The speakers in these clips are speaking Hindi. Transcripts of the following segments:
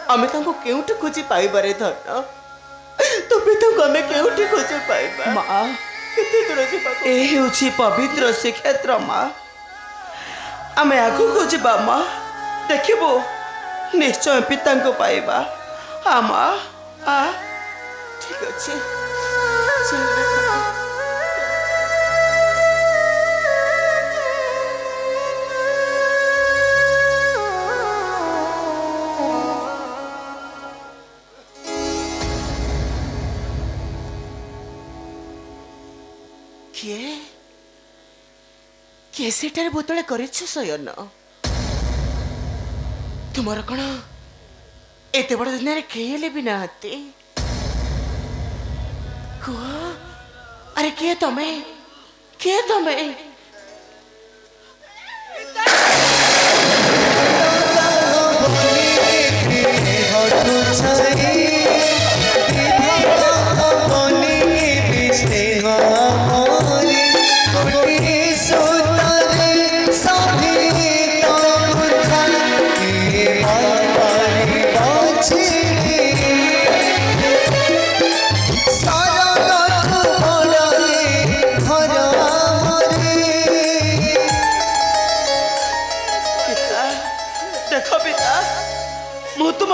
आमे तांको केउठी खोजी पाइबारे धन तो पिता को आमे केउठी खोजी पाइबा मां केते दूर जिबा ए हेउछि पवित्र श्रीक्षेत्र मां आमे आगु खोजिबा मां देखिबो निश्चय पिता को पाइबा हां मां आ ठीक अछि किए सेठारे बोतले करिछ शयन तुमर कण एते बड़ दिन रे खेले भी नाते को अरे के तमे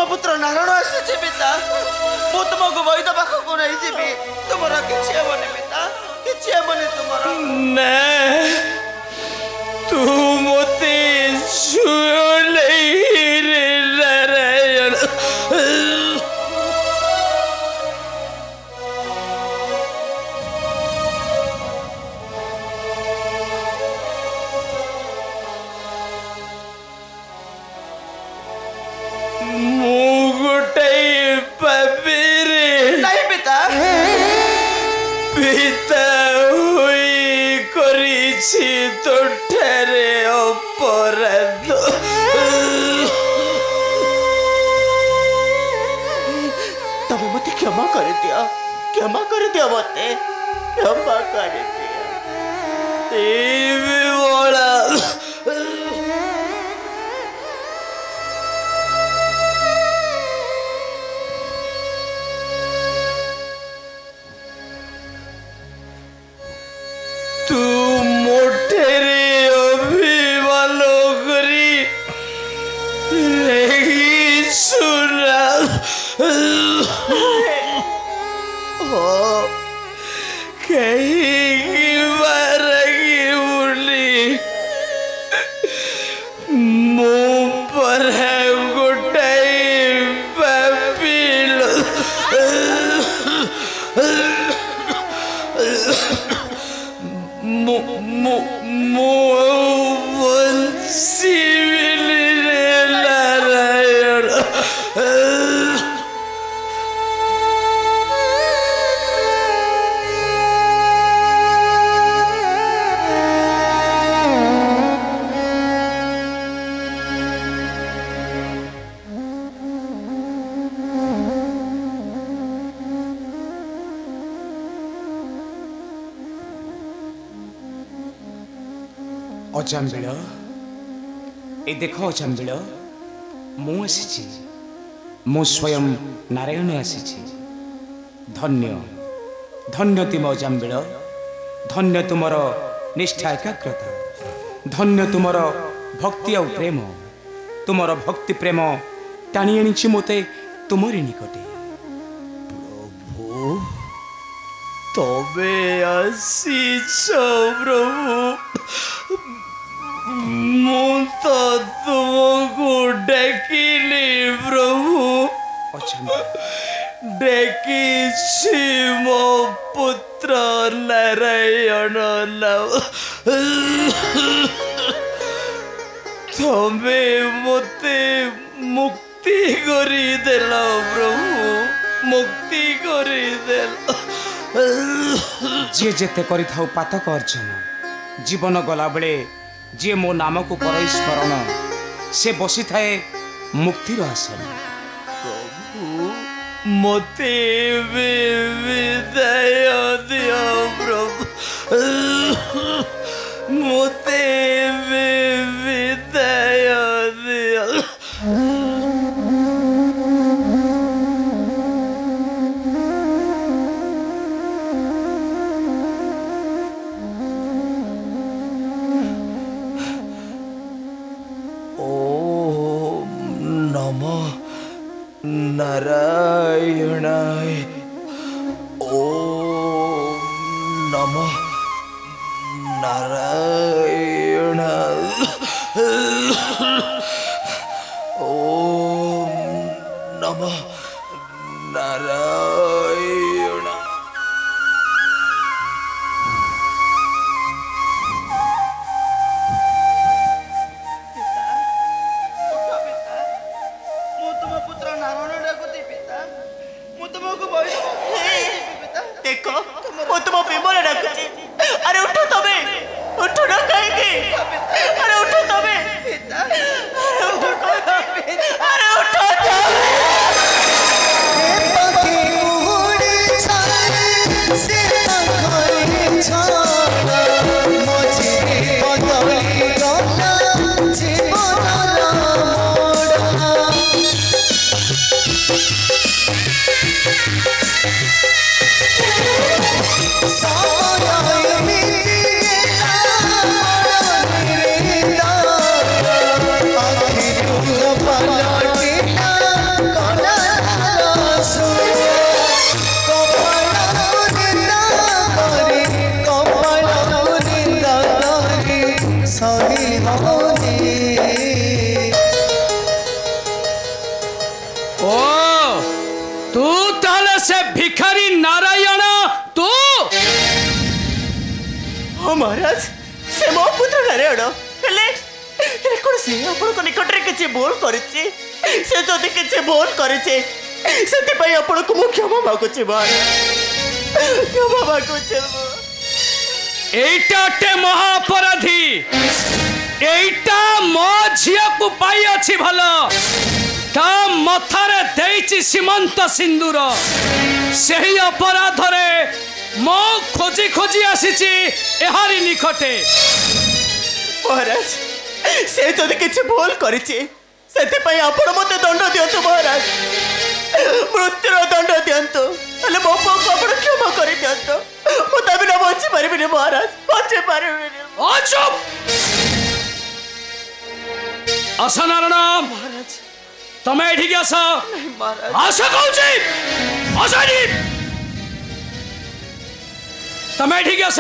पुत्र नारायण आसी पिता मु तुमको वैद पाख को नहीं जीवी तुम किसी हेनी पिता किसी हेनी तुम तू मत नारायण तोठारे अपराध तब मत क्षमा कर दिया मते क्षमा कर दिया तू मोटेरे अभिमान करी सुना कहीं बारगी उली मुँह पर है गोटाई पापिल नारायण अजाम्बिल ए देख अजाम्बिल मु आसी मु स्वयं नारायण आसी धन्य धन्य तुम अजाम्बिल धन्य तुमर निष्ठा एकाग्रता धन्य तुमर भक्ति और प्रेम तुमर भक्ति प्रेम टाणी आनी मते तुमरी निकटे प्रभु तबे आसीछ प्रभु मु तो तुमको डाकिली प्रभु डाकी मो पुत्र नारायण तमे मते मुक्ति करी देल प्रभु मुक्ति करी देल जी जेते करि थाउ पातक अर्जन जीवन गला बेले जी मो नाम को परस्मरण से बसी थाए मुक्तिर आसन प्रभु मते विदाय दियो प्रभु मते विदाय दियो महाराज से मो पुत्र नारायण हेले कौन से आपण को निकट रे किछि भूल करिछि से जदि किछि भूल करिछि सेति पई आपण को मु क्षमा मागुछि महाराज क्षमा मागुछि एटाटे महाअपराधी एटा मो झिया को पाई अछि भलो ता मथारे देइछि सीमंत सिंदूर सही अपराध रे मो खोजी खोजी आसीछि एहारी निकटे महाराज से जदि किछि भूल करिछि सेति पई आपण मते दंड दियंतु महाराज मृत्युर दंड दियंतु हेले मो को आपण क्षमा करि दियंतु मु त बिना बचि परिबिनी महाराज बचि परिबिनी ओ चुप असनारायण महाराज तमे एठी आस महाराज आशा कहूची आशानी तमे एठी आस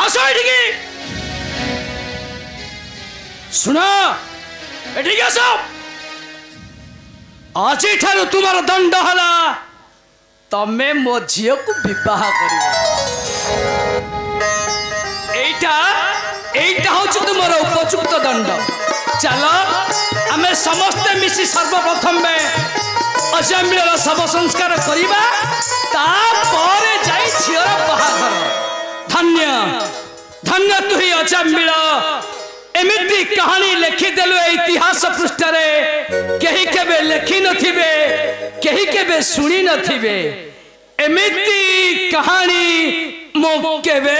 आशा एठी सुना एठी आस आज ठारू तुमार दंड हला तमे मो झियो को विवाह करिवो एटा एटा होची तुमार उपयुक्त दंड चलो आमे समस्ते मिसी सर्वप्रथम में अजामिलर शव संस्कार करिबा तापरे जाई झियर बाहाघर धन्य धन्य तुही अजामिल एमिति कहानी लिखि देलु इतिहास पृष्ठ रे केही केबे लिखि नथिबे केही केबे सुनी नथिबे एमिति कहानी मो केबे